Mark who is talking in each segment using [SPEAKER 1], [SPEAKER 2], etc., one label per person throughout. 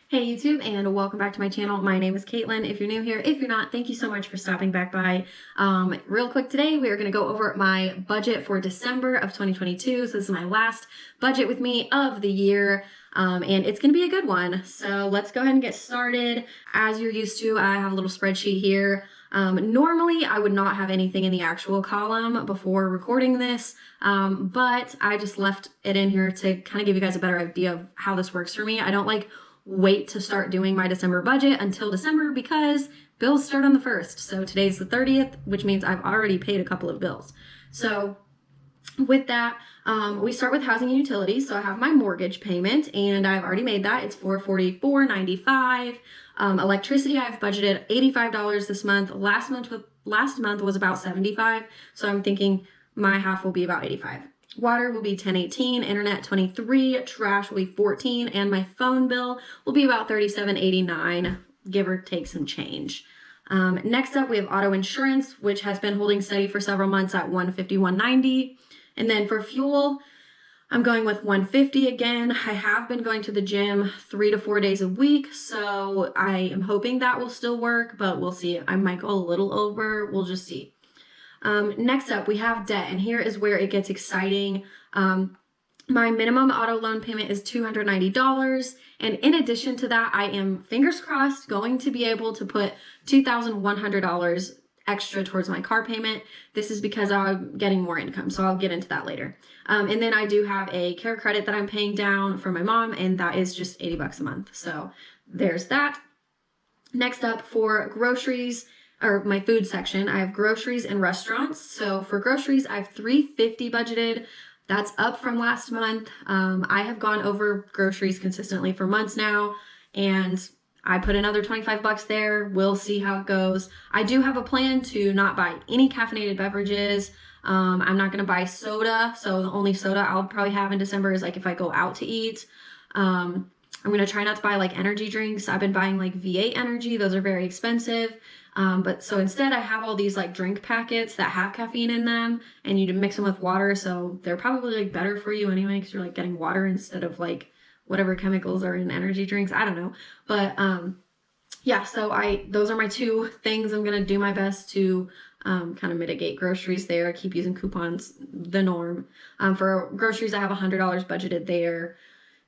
[SPEAKER 1] Hey YouTube, and welcome back to my channel. My name is Caitlin. If you're new here, if you're not, thank you so much for stopping back by. Real quick today, we are going to go over my budget for December of 2022. So this is my last budget with me of the year, and it's going to be a good one. So let's go ahead and get started. As you're used to, I have a little spreadsheet here. Normally I would not have anything in the actual column before recording this, but I just left it in here to kind of give you guys a better idea of how this works for me. I don't like wait to start doing my December budget until December because bills start on the 1st. So today's the 30th, which means I've already paid a couple of bills. So with that, we start with housing and utilities. So I have my mortgage payment and I've already made that. It's $444.95. Electricity, I've budgeted $85 this month. Last month was about $75. So I'm thinking my half will be about $85. Water will be $10.18, internet $23, trash will be $14, and my phone bill will be about $37.89, give or take some change. Next up, we have auto insurance, which has been holding steady for several months at $151.90. And then for fuel, I'm going with $150 again. I have been going to the gym 3 to 4 days a week, so I am hoping that will still work, but we'll see. I might go a little over. We'll just see. Next up, we have debt, and here is where it gets exciting. My minimum auto loan payment is $290, and in addition to that, I am, fingers crossed, going to be able to put $2,100 extra towards my car payment. This is because I'm getting more income, so I'll get into that later. And then I do have a care credit that I'm paying down for my mom, and that is just $80 a month. So there's that. Next up, for groceries, or my food section, I have groceries and restaurants. So for groceries, I have $350 budgeted. That's up from last month. I have gone over groceries consistently for months now, and I put another $25 there. We'll see how it goes. I do have a plan to not buy any caffeinated beverages. I'm not going to buy soda. So the only soda I'll probably have in December is like if I go out to eat. I'm going to try not to buy like energy drinks. I've been buying like V8 energy. Those are very expensive. But so instead I have all these like drink packets that have caffeine in them, and you mix them with water. So they're probably like better for you anyway, because you're like getting water instead of like whatever chemicals are in energy drinks. I don't know. But, yeah, so those are my two things. I'm going to do my best to, kind of mitigate groceries there, keep using coupons, the norm. For groceries, I have $100 budgeted there.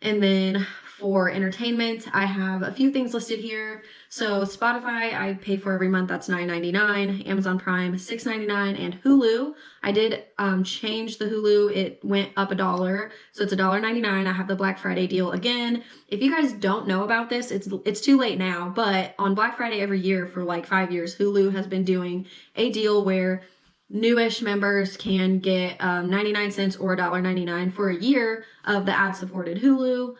[SPEAKER 1] And then for entertainment, I have a few things listed here. So Spotify, I pay for every month. That's $9.99. Amazon Prime, $6.99. And Hulu, I did change the Hulu. It went up $1. So it's $1.99. I have the Black Friday deal again. If you guys don't know about this, it's too late now. But on Black Friday every year for like 5 years, Hulu has been doing a deal where newish members can get 99 cents or $1.99 for a year of the ad-supported Hulu.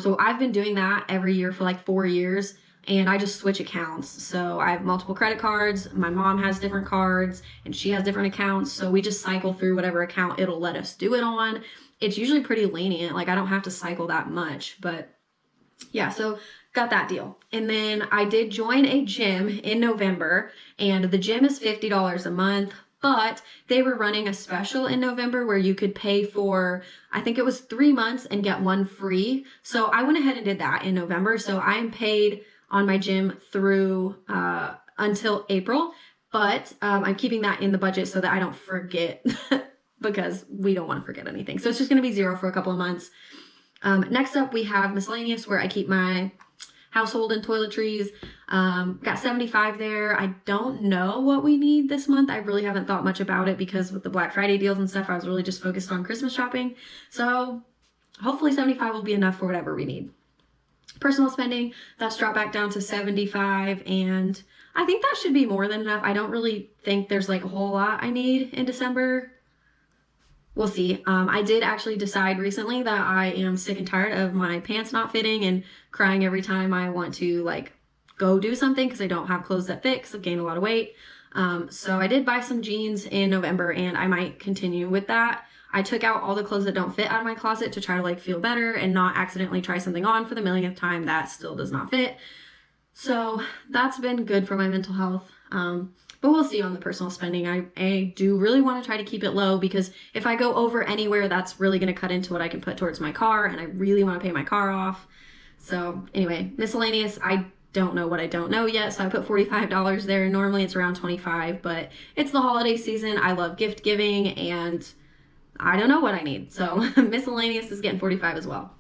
[SPEAKER 1] So I've been doing that every year for like 4 years, and I just switch accounts. So I have multiple credit cards. My mom has different cards, and she has different accounts. So we just cycle through whatever account it'll let us do it on. It's usually pretty lenient. Like I don't have to cycle that much, but yeah, so got that deal. And then I did join a gym in November, and the gym is $50 a month. But they were running a special in November where you could pay for, I think it was 3 months and get one free. So I went ahead and did that in November. So I'm paid on my gym through until April, but I'm keeping that in the budget so that I don't forget because we don't want to forget anything. So it's just going to be $0 for a couple of months. Next up, we have miscellaneous, where I keep my household and toiletries. Got $75 there. I don't know what we need this month. I really haven't thought much about it because with the Black Friday deals and stuff, I was really just focused on Christmas shopping. So hopefully $75 will be enough for whatever we need. Personal spending, that's dropped back down to $75, and I think that should be more than enough. I don't really think there's like a whole lot I need in December. We'll see. I did actually decide recently that I am sick and tired of my pants not fitting and crying every time I want to like go do something because I don't have clothes that fit because I've gained a lot of weight. So I did buy some jeans in November, and I might continue with that. I took out all the clothes that don't fit out of my closet to try to like feel better and not accidentally try something on for the millionth time that still does not fit. So that's been good for my mental health. But we'll see on the personal spending. I do really want to try to keep it low, because if I go over anywhere, that's really going to cut into what I can put towards my car, and I really want to pay my car off. So anyway, miscellaneous, I don't know what I don't know yet, so I put $45 there. Normally it's around 25, but it's the holiday season. I love gift giving and I don't know what I need. So miscellaneous is getting 45 as well.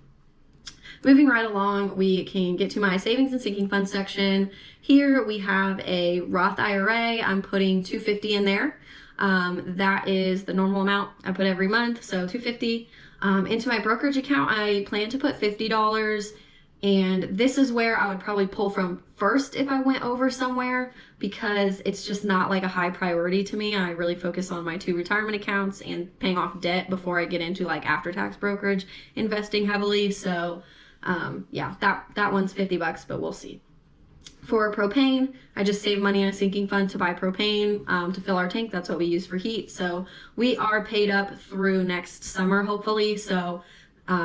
[SPEAKER 1] Moving right along, we can get to my savings and sinking fund section. Here we have a Roth IRA. I'm putting $250 in there. That is the normal amount I put every month, so $250. Into my brokerage account, I plan to put $50. And this is where I would probably pull from first if I went over somewhere, because it's just not like a high priority to me. I really focus on my 2 retirement accounts and paying off debt before I get into like after-tax brokerage investing heavily. So yeah, that one's $50, but we'll see. For propane, I just save money in a sinking fund to buy propane to fill our tank. That's what we use for heat. So we are paid up through next summer, hopefully. So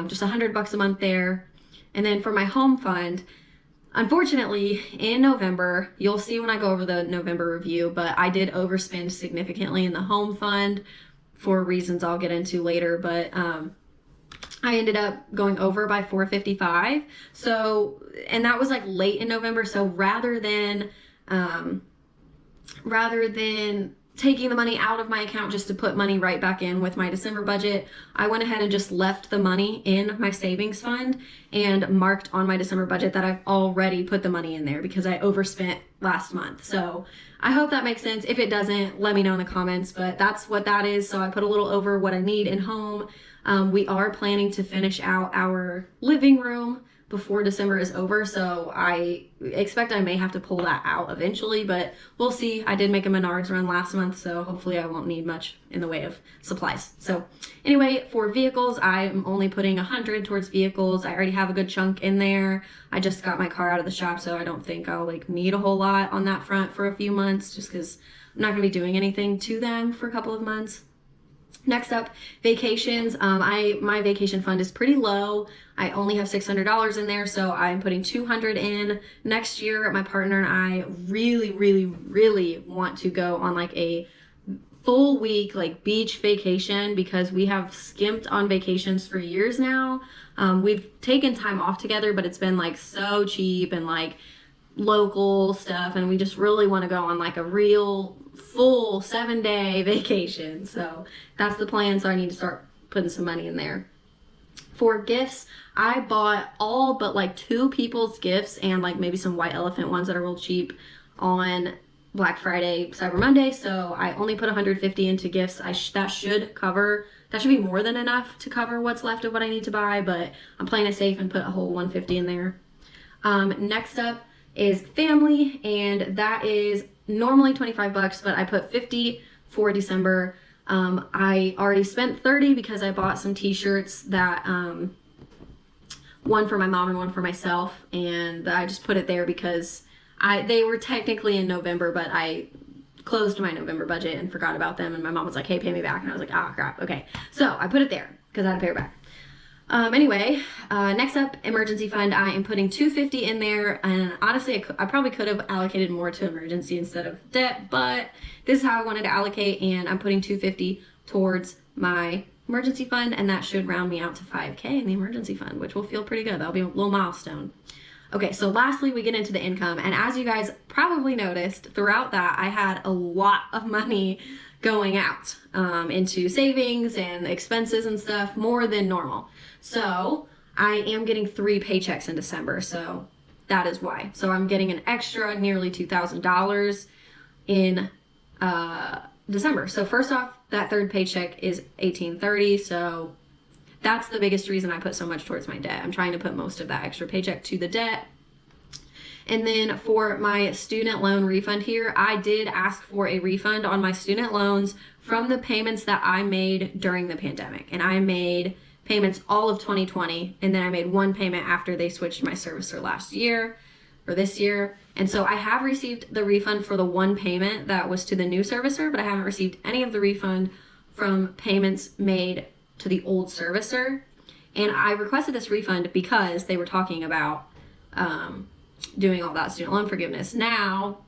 [SPEAKER 1] just $100 a month there. And then for my home fund, unfortunately, in November, you'll see when I go over the November review, but I did overspend significantly in the home fund for reasons I'll get into later. But I ended up going over by $455. So, and that was like late in November. So rather than taking the money out of my account just to put money right back in with my December budget, I went ahead and just left the money in my savings fund and marked on my December budget that I've already put the money in there because I overspent last month. So I hope that makes sense. If it doesn't, let me know in the comments, but that's what that is. So I put a little over what I need in home. We are planning to finish out our living room before December is over, so I expect I may have to pull that out eventually, but we'll see. I did make a Menards run last month, so hopefully I won't need much in the way of supplies. So anyway, for vehicles, I'm only putting 100 towards vehicles. I already have a good chunk in there. I just got my car out of the shop, so I don't think I'll like need a whole lot on that front for a few months, just because I'm not gonna be doing anything to them for a couple of months. Next up, vacations. My vacation fund is pretty low. I only have $600 in there, so I'm putting $200 in. Next year, my partner and I really want to go on like a full week like beach vacation because we have skimped on vacations for years now. We've taken time off together, but it's been like so cheap and like local stuff, and we just really want to go on like a real full 7-day vacation. So that's the plan. So I need to start putting some money in there. For gifts, I bought all but like 2 people's gifts and like maybe some white elephant ones that are real cheap on Black Friday, Cyber Monday. So I only put $150 into gifts. That should be more than enough to cover what's left of what I need to buy, but I'm playing it safe and put a whole $150 in there. Next up is family, and that is normally $25, but I put $50 for December. I already spent $30 because I bought some t-shirts that one for my mom and one for myself, and I just put it there because they were technically in November, but I closed my November budget and forgot about them, and my mom was like, hey, pay me back, and I was like, ah, crap, okay. So I put it there because I had to pay her back. Anyway, next up, emergency fund. I am putting $250 in there, and honestly, I probably could have allocated more to emergency instead of debt, but this is how I wanted to allocate, and I'm putting $250 towards my emergency fund, and that should round me out to $5K in the emergency fund, which will feel pretty good. That'll be a little milestone. Okay, so lastly, we get into the income, and as you guys probably noticed, throughout that, I had a lot of money going out into savings and expenses and stuff, more than normal. So I am getting 3 paychecks in December, so that is why. So I'm getting an extra nearly $2,000 in December. So first off, that 3rd paycheck is $1,830, so that's the biggest reason I put so much towards my debt. I'm trying to put most of that extra paycheck to the debt. And then for my student loan refund here, I did ask for a refund on my student loans from the payments that I made during the pandemic. And I made payments all of 2020, and then I made 1 payment after they switched my servicer last year, or this year. And so I have received the refund for the 1 payment that was to the new servicer, but I haven't received any of the refund from payments made to the old servicer. And I requested this refund because they were talking about doing all that student loan forgiveness. Now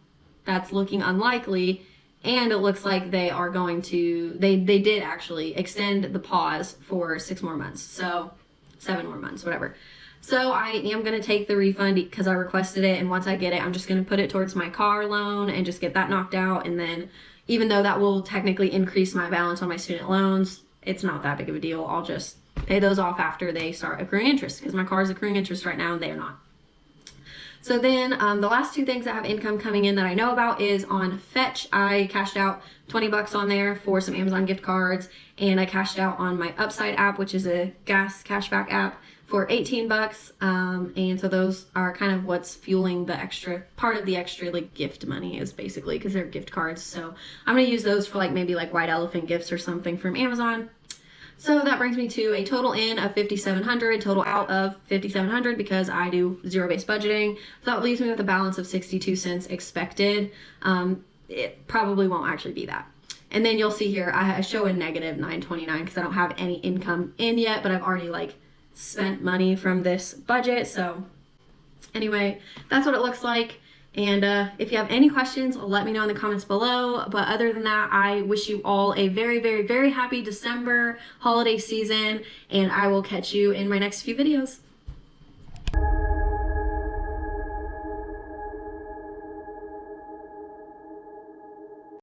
[SPEAKER 1] that's looking unlikely, and it looks like they are going to, they did actually extend the pause for 6 more months, so 7 more months, whatever. So I am going to take the refund because I requested it, and once I get it, I'm just going to put it towards my car loan and just get that knocked out. And then even though that will technically increase my balance on my student loans, it's not that big of a deal. I'll just pay those off after they start accruing interest, because my car is accruing interest right now and they are not. So then the last two things that have income coming in that I know about is on Fetch. I cashed out 20 bucks on there for some Amazon gift cards, and I cashed out on my Upside app, which is a gas cashback app, for 18 bucks. And so those are kind of what's fueling the extra part of the extra like gift money, is basically because they're gift cards. So I'm going to use those for like maybe like white elephant gifts or something from Amazon. So that brings me to a total in of $5,700, total out of $5,700, because I do zero-based budgeting. So that leaves me with a balance of 62 cents expected. It probably won't actually be that. And then you'll see here, I show a negative 929 because I don't have any income in yet, but I've already like spent money from this budget. So anyway, that's what it looks like. And if you have any questions, let me know in the comments below. But other than that, I wish you all a very, very, very happy December holiday season, and I will catch you in my next few videos.